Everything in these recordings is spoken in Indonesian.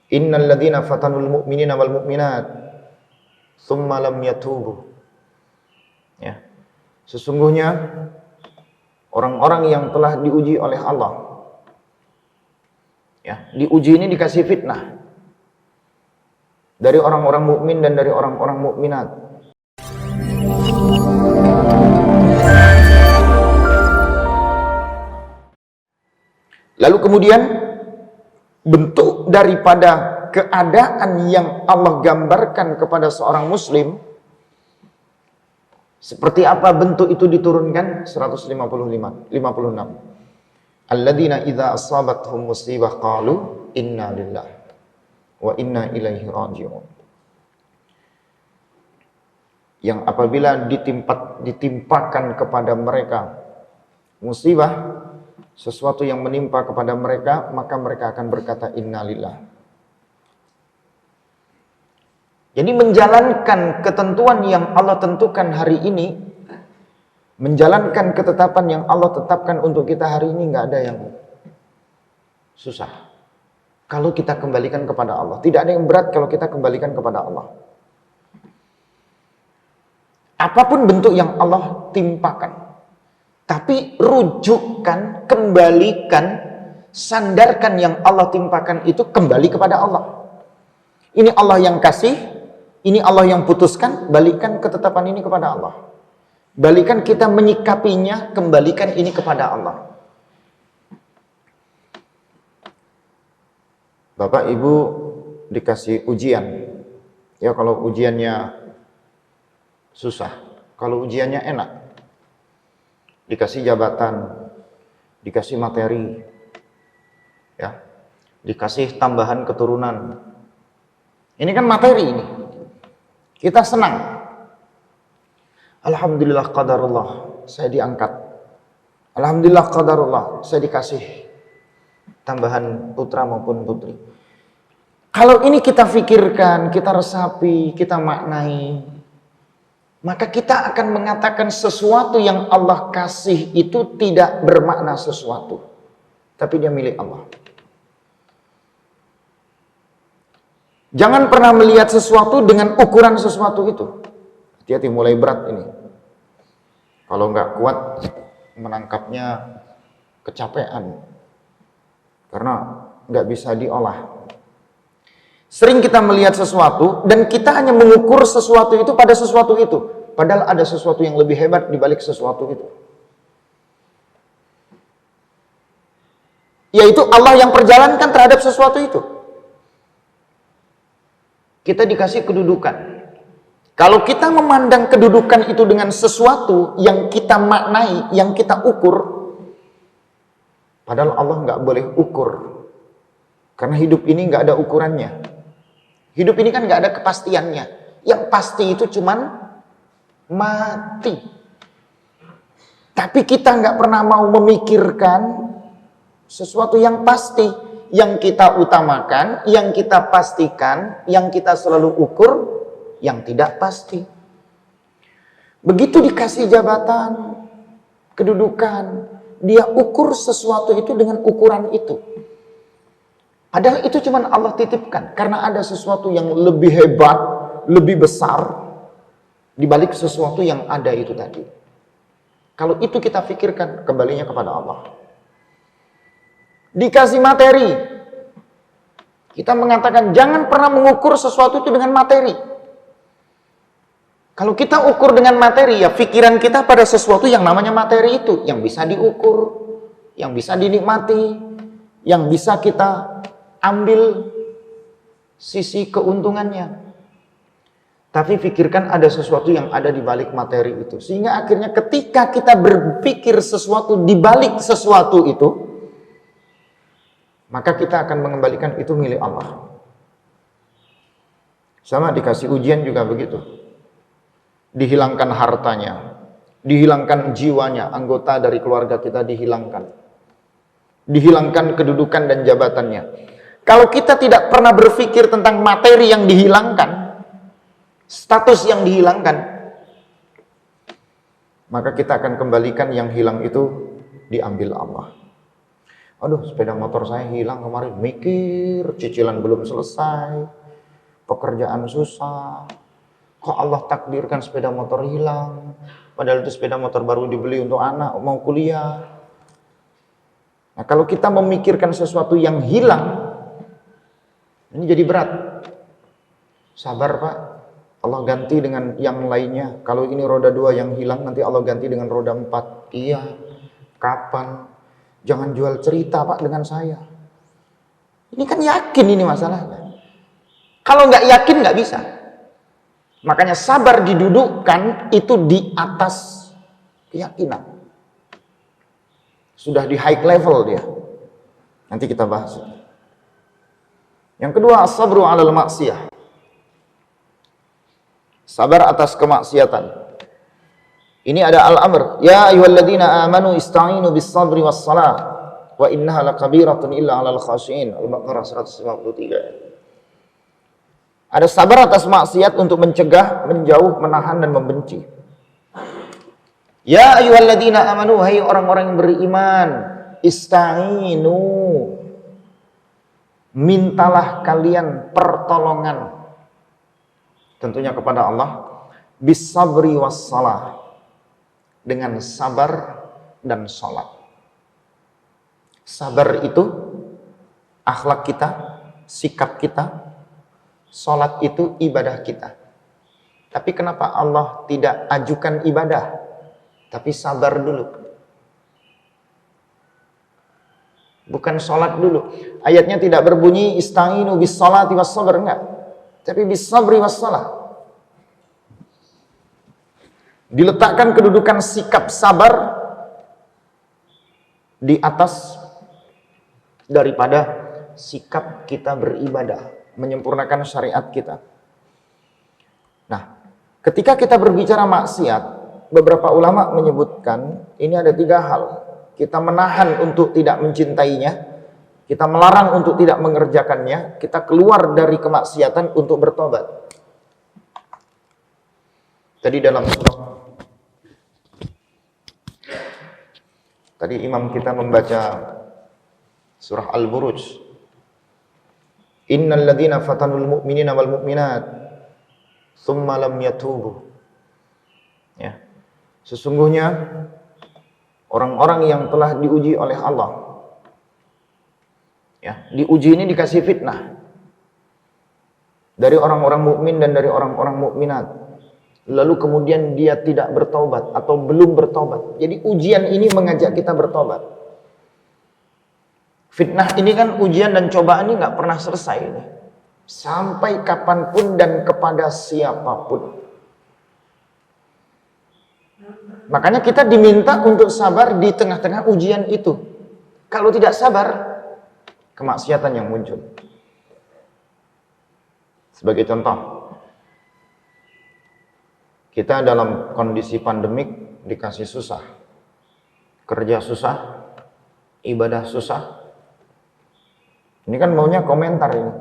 Innal ladzina fatanul mu'minina wal mu'minat tsumma lam yatubu. Ya. Sesungguhnya orang-orang yang telah diuji oleh Allah, ya, diuji ini dikasih fitnah dari orang-orang mukmin dan dari orang-orang mukminat. Lalu kemudian bentuk daripada keadaan yang Allah gambarkan kepada seorang muslim, seperti apa bentuk itu diturunkan? 156. Alladzina idza asabathum musibah qalu inna lillahi wa inna ilaihi raji'un. Yang apabila ditimpakan kepada mereka musibah, sesuatu yang menimpa kepada mereka, maka mereka akan berkata innalillah. Jadi menjalankan ketentuan yang Allah tentukan hari ini, menjalankan ketetapan yang Allah tetapkan untuk kita hari ini, nggak ada yang susah kalau kita kembalikan kepada Allah. Tidak ada yang berat kalau kita kembalikan kepada Allah. Apapun bentuk yang Allah timpakan, tapi rujukkan, kembalikan, sandarkan yang Allah timpakan itu kembali kepada Allah. Ini Allah yang kasih, ini Allah yang putuskan, balikan ketetapan ini kepada Allah. Balikan kita menyikapinya, kembalikan ini kepada Allah. Bapak Ibu dikasih ujian. Ya, kalau ujiannya susah, kalau ujiannya enak, dikasih jabatan, dikasih materi, ya, dikasih tambahan keturunan. Ini kan materi ini. Kita senang. Alhamdulillah qadarullah, saya diangkat. Alhamdulillah qadarullah, saya dikasih tambahan putra maupun putri. Kalau ini kita pikirkan, kita resapi, kita maknai, maka kita akan mengatakan sesuatu yang Allah kasih itu tidak bermakna sesuatu, tapi dia milik Allah. Jangan pernah melihat sesuatu dengan ukuran sesuatu itu. Hati-hati, mulai berat ini. Kalau nggak kuat menangkapnya, kecapean, karena nggak bisa diolah. Sering kita melihat sesuatu dan kita hanya mengukur sesuatu itu pada sesuatu itu, padahal ada sesuatu yang lebih hebat di balik sesuatu itu, yaitu Allah yang perjalankan terhadap sesuatu itu. Kita dikasih kedudukan. Kalau kita memandang kedudukan itu dengan sesuatu yang kita maknai, yang kita ukur, padahal Allah nggak boleh ukur, karena hidup ini nggak ada ukurannya. Hidup ini kan nggak ada kepastiannya. Yang pasti itu cuman mati. Tapi kita nggak pernah mau memikirkan sesuatu yang pasti, yang kita utamakan, yang kita pastikan, yang kita selalu ukur, yang tidak pasti. Begitu dikasih jabatan, kedudukan, dia ukur sesuatu itu dengan ukuran itu. Padahal itu cuma Allah titipkan, karena ada sesuatu yang lebih hebat, lebih besar di balik sesuatu yang ada itu tadi. Kalau itu kita pikirkan, kembalinya kepada Allah. Dikasih materi, kita mengatakan jangan pernah mengukur sesuatu itu dengan materi. Kalau kita ukur dengan materi, ya pikiran kita pada sesuatu yang namanya materi itu, yang bisa diukur, yang bisa dinikmati, yang bisa kita ambil sisi keuntungannya. Tapi pikirkan ada sesuatu yang ada di balik materi itu. Sehingga akhirnya ketika kita berpikir sesuatu di balik sesuatu itu, maka kita akan mengembalikan itu milik Allah. Sama dikasih ujian juga begitu. Dihilangkan hartanya, dihilangkan jiwanya, anggota dari keluarga kita dihilangkan. Dihilangkan kedudukan dan jabatannya. Kalau kita tidak pernah berpikir tentang materi yang dihilangkan, status yang dihilangkan, maka kita akan kembalikan yang hilang itu diambil Allah. Aduh, sepeda motor saya hilang kemarin, mikir, cicilan belum selesai, pekerjaan susah, kok Allah takdirkan sepeda motor hilang, padahal itu sepeda motor baru dibeli untuk anak mau kuliah. Nah, kalau kita memikirkan sesuatu yang hilang, ini jadi berat. Sabar Pak, Allah ganti dengan yang lainnya. Kalau ini roda 2 yang hilang, nanti Allah ganti dengan roda 4. Iya, kapan? Jangan jual cerita Pak dengan saya. Ini kan yakin ini masalahnya. Kalau nggak yakin nggak bisa. Makanya sabar didudukkan itu di atas keyakinan. Sudah di high level dia. Nanti kita bahas. Yang kedua, as-sabru 'alal maksiyah. Sabar atas kemaksiatan. Ini ada al-amr, ya ayyuhalladzina amanu ista'inu bis-sabri was-salah wa innaha lakabiratun illa 'alal khashiyin. Al-Baqarah 153. Ada sabar atas maksiat untuk mencegah, menjauh, menahan dan membenci. Ya ayyuhalladzina amanu, hai orang-orang yang beriman, ista'inu, mintalah kalian pertolongan tentunya kepada Allah bis-sabri was-salah, dengan sabar dan sholat. Sabar itu akhlak kita, sikap kita. Sholat itu ibadah kita. Tapi kenapa Allah tidak ajukan ibadah, tapi sabar dulu? Bukan sholat dulu. Ayatnya tidak berbunyi ista'inu bis sholati was sabr, enggak. Tapi bis sabri was salah. Diletakkan kedudukan sikap sabar di atas daripada sikap kita beribadah, menyempurnakan syariat kita. Nah, ketika kita berbicara maksiat, beberapa ulama menyebutkan ini ada 3 hal. Kita menahan untuk tidak mencintainya, kita melarang untuk tidak mengerjakannya, kita keluar dari kemaksiatan untuk bertobat. Tadi dalam tadi imam kita membaca surah Al-Buruj. Innal ladzina fatanul mu'minina wal mu'minat tsumma lam yatubu. Ya. Sesungguhnya orang-orang yang telah diuji oleh Allah. Ya, diuji ini dikasih fitnah dari orang-orang mukmin dan dari orang-orang mukminat. Lalu kemudian dia tidak bertobat atau belum bertobat. Jadi ujian ini mengajak kita bertobat. Fitnah ini kan ujian dan cobaan ini nggak pernah selesai ini. Sampai kapanpun dan kepada siapapun. Makanya kita diminta untuk sabar di tengah-tengah ujian itu. Kalau tidak sabar, kemaksiatan yang muncul. Sebagai contoh, kita dalam kondisi pandemik dikasih susah, kerja susah, ibadah susah. Ini kan maunya komentar ini.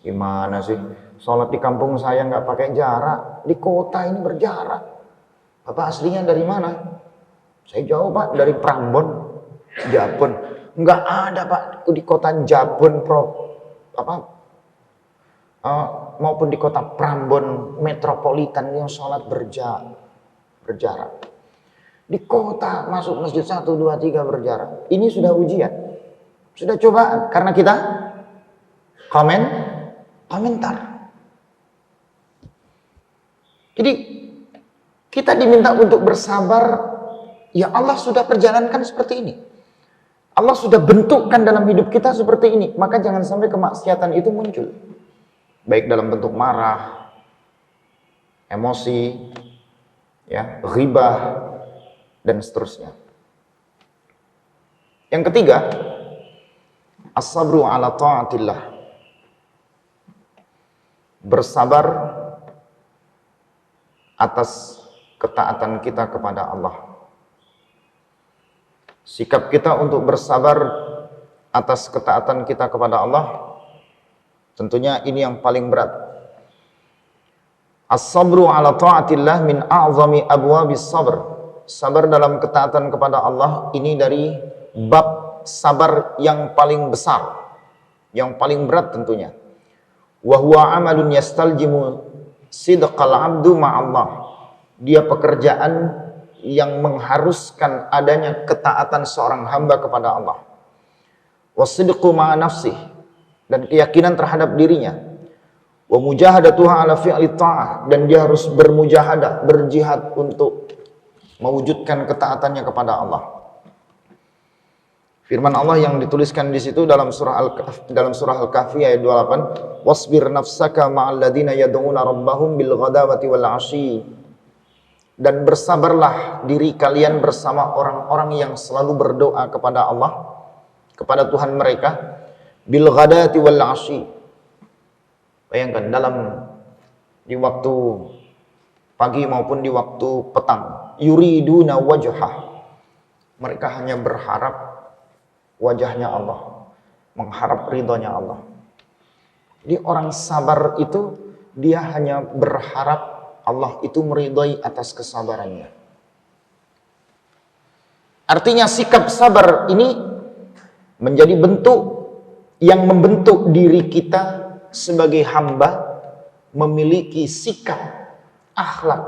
Gimana sih, sholat di kampung saya nggak pakai jarak, di kota ini berjarak. Bapak aslinya dari mana? Saya jauh Pak, dari Prambon, Jabon. Nggak ada Pak di kota Jabon, maupun di kota Prambon metropolitan yang sholat berjarak. Di kota masuk masjid 1, 2, 3 berjarak. Ini sudah ujian, sudah cobaan karena kita komentar. Jadi kita diminta untuk bersabar. Ya Allah sudah perjalankan seperti ini. Allah sudah bentukkan dalam hidup kita seperti ini. Maka jangan sampai kemaksiatan itu muncul. Baik dalam bentuk marah, emosi, ya, ghibah, dan seterusnya. Yang ketiga, as-sabru ala ta'atillah. Bersabar atas ketaatan kita kepada Allah. Sikap kita untuk bersabar atas ketaatan kita kepada Allah, tentunya ini yang paling berat. As-sabru ala ta'atillah min a'zami abwabis sabr. Sabar dalam ketaatan kepada Allah ini dari bab sabar yang paling besar, yang paling berat tentunya. Wa huwa amalun yastaljimu sidqal 'abdu ma'allah. Dia pekerjaan yang mengharuskan adanya ketaatan seorang hamba kepada Allah. Wasidqu ma'a nafsih, dan keyakinan terhadap dirinya. Wa mujahadatuha ala fi'li ta'ah, dan dia harus bermujahadah, berjihad untuk mewujudkan ketaatannya kepada Allah. Firman Allah yang dituliskan di situ dalam surah Al-Kahfi ayat 28, wasbir nafsaka ma'al ladzina yad'una rabbahum bil ghadawati wal 'ashyi. Dan bersabarlah diri kalian bersama orang-orang yang selalu berdoa kepada Allah, kepada Tuhan mereka, bil ghadati wal 'ashyi. Bayangkan di waktu pagi maupun di waktu petang, yuriduna wajhah. Mereka hanya berharap wajahnya Allah, mengharap ridhonya Allah. Jadi orang sabar itu dia hanya berharap Allah itu meridhai atas kesabarannya. Artinya sikap sabar ini menjadi bentuk yang membentuk diri kita sebagai hamba memiliki sikap akhlak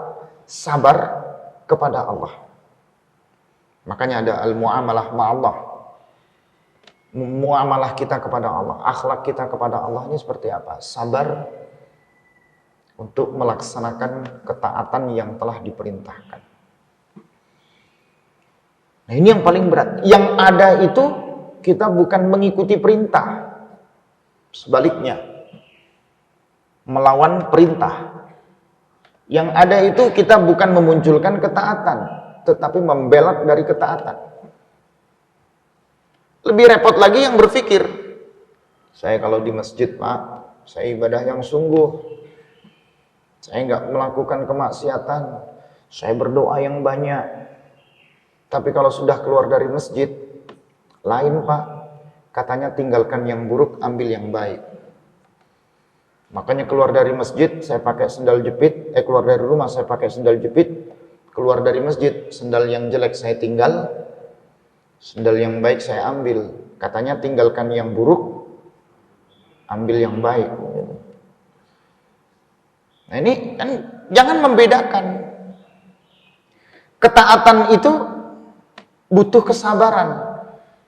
sabar kepada Allah. Makanya ada al-muamalah ma'allah. Muamalah kita kepada Allah, akhlak kita kepada Allah ini seperti apa? Sabar untuk melaksanakan ketaatan yang telah diperintahkan. Nah, ini yang paling berat. Yang ada itu kita bukan mengikuti perintah, sebaliknya melawan perintah. Yang ada itu kita bukan memunculkan ketaatan, tetapi membelot dari ketaatan. Lebih repot lagi yang berpikir, saya kalau di masjid Pak, saya ibadah yang sungguh, saya nggak melakukan kemaksiatan, saya berdoa yang banyak. Tapi kalau sudah keluar dari masjid, lain Pak, katanya tinggalkan yang buruk, ambil yang baik. Makanya keluar dari masjid saya pakai sendal jepit, keluar dari rumah saya pakai sendal jepit, keluar dari masjid sendal yang jelek saya tinggal, sendal yang baik saya ambil. Katanya tinggalkan yang buruk, ambil yang baik. Nah ini kan jangan membedakan. Ketaatan itu butuh kesabaran.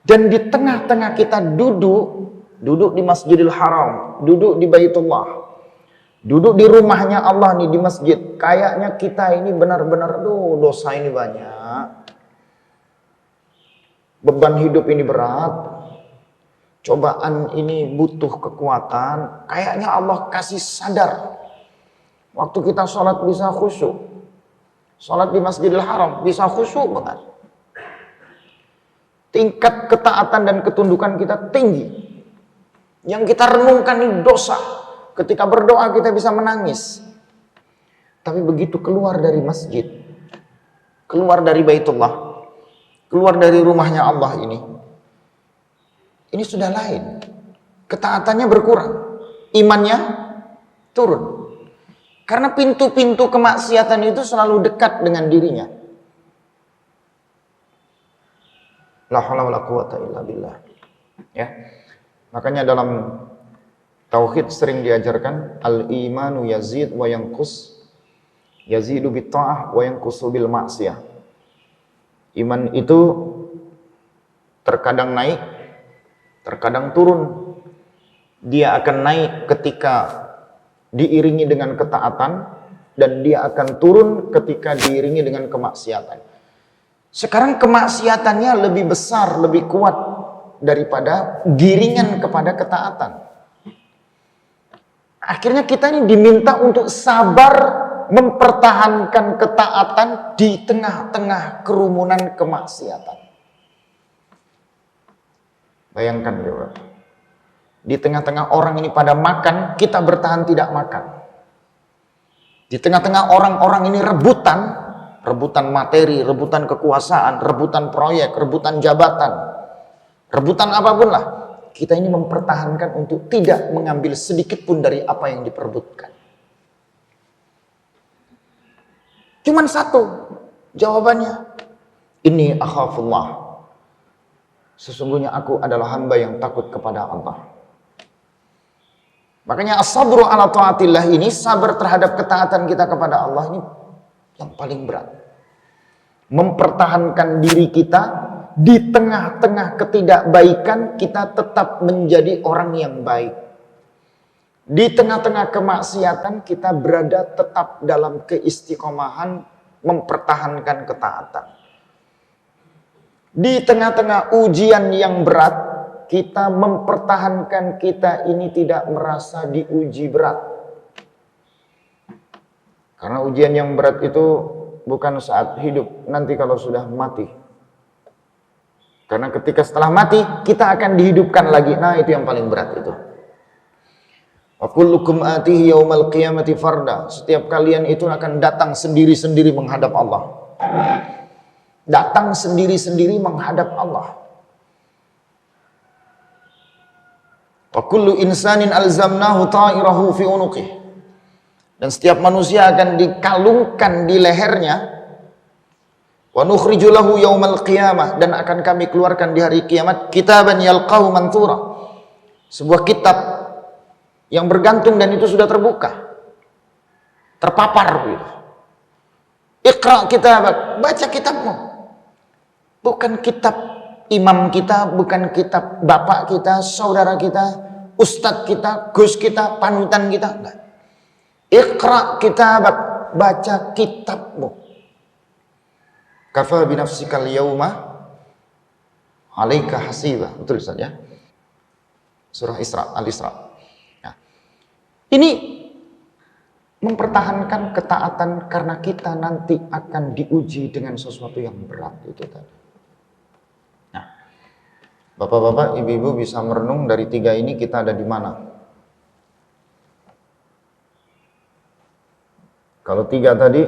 Dan di tengah-tengah kita duduk di Masjidil Haram, duduk di Baitullah, duduk di rumahnya Allah nih di masjid. Kayaknya kita ini benar-benar dosa ini banyak. Beban hidup ini berat. Cobaan ini butuh kekuatan. Kayaknya Allah kasih sadar. Waktu kita sholat bisa khusyuk. Sholat di Masjidil Haram bisa khusyuk banget. Tingkat ketaatan dan ketundukan kita tinggi. Yang kita renungkan ini dosa. Ketika berdoa kita bisa menangis. Tapi begitu keluar dari masjid, keluar dari Baitullah, keluar dari rumahnya Allah ini sudah lain. Ketaatannya berkurang, imannya turun. Karena pintu-pintu kemaksiatan itu selalu dekat dengan dirinya. La haula wala quwata illa billah. Ya. Makanya dalam tauhid sering diajarkan al-imanu yazid wa yanqus, yazidu bit ta'ah wa yanqusu bil ma'siyah. Iman itu terkadang naik, terkadang turun. Dia akan naik ketika diiringi dengan ketaatan, dan dia akan turun ketika diiringi dengan kemaksiatan. Sekarang kemaksiatannya lebih besar, lebih kuat daripada giringan kepada ketaatan. Akhirnya kita ini diminta untuk sabar mempertahankan ketaatan di tengah-tengah kerumunan kemaksiatan. Bayangkan coba. Di tengah-tengah orang ini pada makan, kita bertahan tidak makan. Di tengah-tengah orang-orang ini rebutan materi, rebutan kekuasaan, rebutan proyek, rebutan jabatan, rebutan apapun lah. Kita ini mempertahankan untuk tidak mengambil sedikit pun dari apa yang diperebutkan. Cuman satu jawabannya. Inni akhafullah. Sesungguhnya aku adalah hamba yang takut kepada Allah. Makanya as-sabru ala ta'atillah ini, sabar terhadap ketaatan kita kepada Allah ini yang paling berat. Mempertahankan diri kita di tengah-tengah ketidakbaikan, kita tetap menjadi orang yang baik. Di tengah-tengah kemaksiatan, kita berada tetap dalam keistiqomahan, mempertahankan ketaatan. Di tengah-tengah ujian yang berat, kita mempertahankan kita ini tidak merasa diuji berat. Karena ujian yang berat itu bukan saat hidup, nanti kalau sudah mati. Karena ketika setelah mati, kita akan dihidupkan lagi. Nah, itu yang paling berat itu. Wa kullukum atihi yaumal qiyamati farda. Setiap kalian itu akan datang sendiri-sendiri menghadap Allah. Datang sendiri-sendiri menghadap Allah. Wa kullu insanin alzamnahu ta'irahu fi unuqih. Dan setiap manusia akan dikalungkan di lehernya. Wa nukhriju lahu yaumal qiyamah, dan akan kami keluarkan di hari kiamat kitaban yalqahu manthura. Sebuah kitab yang bergantung dan itu sudah terbuka. Terpapar gitu. Iqra kitabak, baca kitabmu. Bukan kitab imam kita, bukan kitab bapak kita, saudara kita, ustadz kita, gus kita, panutan kita. Enggak. Iqra kitabak, baca kitabmu. Kafa binafsikal yauma alaika hasiba. Betul saja. Surah Isra, Al-Isra. Nah, ini mempertahankan ketaatan karena kita nanti akan diuji dengan sesuatu yang berat itu tadi. Bapak-bapak, ibu-ibu bisa merenung dari tiga ini kita ada di mana? Kalau tiga tadi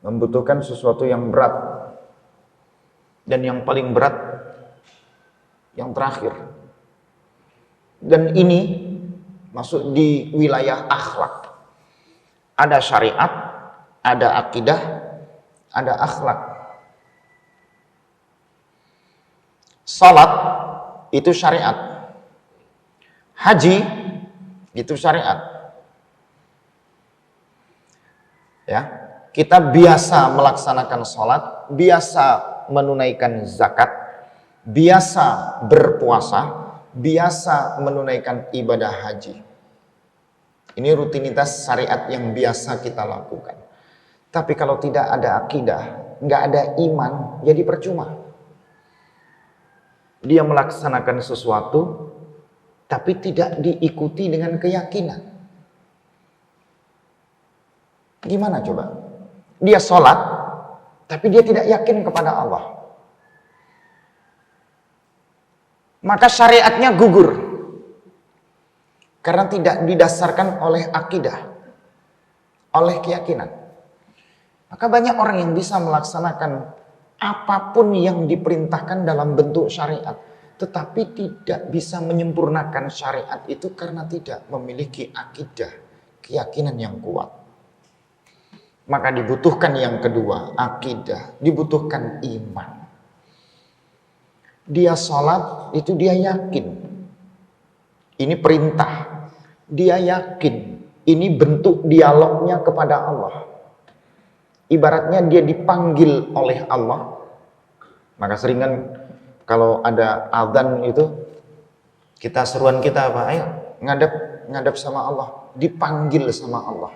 membutuhkan sesuatu yang berat. Dan yang paling berat yang terakhir. Dan ini masuk di wilayah akhlak. Ada syariat, ada akidah, ada akhlak. Salat itu syariat. Haji itu syariat. Ya, kita biasa melaksanakan salat, biasa menunaikan zakat, biasa berpuasa, biasa menunaikan ibadah haji. Ini rutinitas syariat yang biasa kita lakukan. Tapi kalau tidak ada akidah, nggak ada iman, jadi percuma. Dia melaksanakan sesuatu, tapi tidak diikuti dengan keyakinan. Gimana coba? Dia sholat, tapi dia tidak yakin kepada Allah. Maka syariatnya gugur. Karena tidak didasarkan oleh akidah, oleh keyakinan. Maka banyak orang yang bisa melaksanakan apapun yang diperintahkan dalam bentuk syariat, tetapi tidak bisa menyempurnakan syariat itu karena tidak memiliki akidah, keyakinan yang kuat. Maka dibutuhkan yang kedua, akidah, dibutuhkan iman. Dia sholat, itu dia yakin. Ini perintah. Dia yakin. Ini bentuk dialognya kepada Allah. Ibaratnya dia dipanggil oleh Allah. Maka seringan kalau ada adzan itu, kita seruan kita apa? Ayo ngadep sama Allah. Dipanggil sama Allah.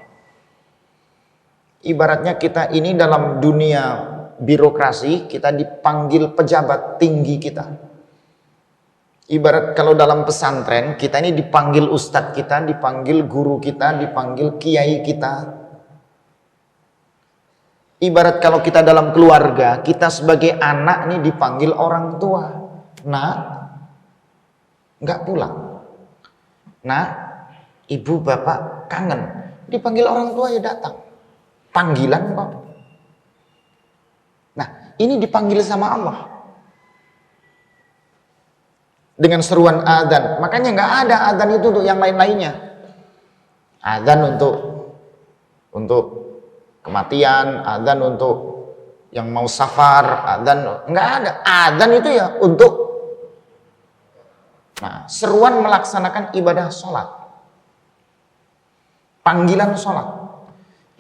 Ibaratnya kita ini dalam dunia birokrasi, kita dipanggil pejabat tinggi kita. Ibarat kalau dalam pesantren, kita ini dipanggil ustadz kita, dipanggil guru kita, dipanggil kiai kita. Ibarat kalau kita dalam keluarga, kita sebagai anak nih dipanggil orang tua. Nak, nggak pulang. Nak, ibu bapak kangen. Dipanggil orang tua ya datang. Panggilan kok. Nah, ini dipanggil sama Allah. Dengan seruan adzan. Makanya nggak ada adzan itu untuk yang lain-lainnya. Adzan untuk kematian, adzan untuk Yang mau safar, adzan, enggak ada. Adzan itu ya untuk seruan melaksanakan ibadah sholat. Panggilan sholat.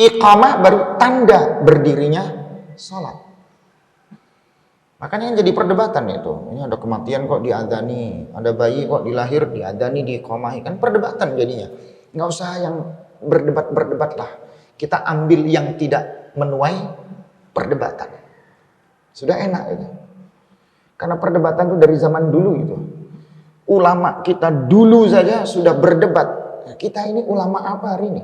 Iqamah baru tanda berdirinya sholat. Makanya yang jadi perdebatan itu. Ini ada kematian kok diadzani, ada bayi kok dilahir diadzani, diiqamahi. Kan perdebatan jadinya. Nggak usah yang berdebat-berdebat lah. Kita ambil yang tidak menuai perdebatan. Sudah enak itu. Karena perdebatan itu dari zaman dulu itu. Ulama kita dulu saja sudah berdebat. Kita ini ulama apa hari ini?